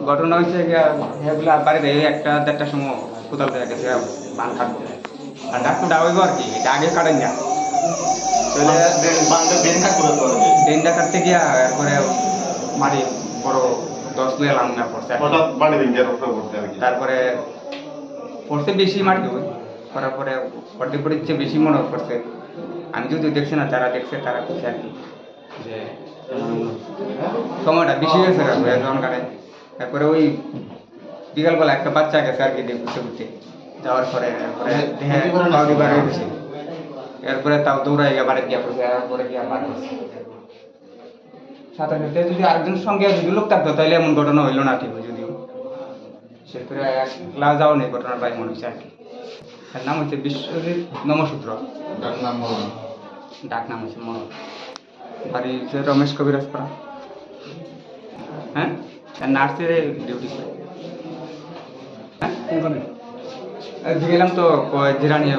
ঘটনা হয়েছে এগুলো বাড়িতে এই 1-1:30টার সময় কোথাও থেকে গেছে পান কাটতে আর ডাক্তার ডাকইব আর কি এটা আগে কাটেন যা চলে ডেনটা কাটতে গিয়া এরপরে মারি বড় 10 লে লাঙ্গা পড়ছে তারপরে পড়ছে বেশি মাটি ওই করার পরে পড়তে পড়ছে বেশি মনে পড়ছে আমি যদি দেখছি না যারা দেখছে তারা খুশি আর কি যে সময়টা বেশি গেছে যখন কাটে তারপরে ওই বিকালবেলা একটা বাচ্চা গেছে আর কি ঘুরতে ঘুরতে যাওয়ার পরে এরপরে গেছে এরপরে তাও দৌড়াই গিয়ে বাড়ি গিয়া পড়ছে এরপরে গিয়া বার করছে সাঁতার কাটতে যদি আরেকজনের সঙ্গে যদি লোক থাকতো তাহলে এমন ঘটনা হইলো না ঠিক যদিও সেরপরে একলা যাও নেই ঘটনার প্রায় মনে হচ্ছে আর কি তার নাম হচ্ছে বিশ্বজিৎ নমসূত্র ডাক নাম হচ্ছে মনোজ বাড়ি হচ্ছে রমেশ কবিরাজপাড়া হ্যাঁ নার্সের ডিউটি করে হ্যাঁ গেলাম তো জিরা নিয়ে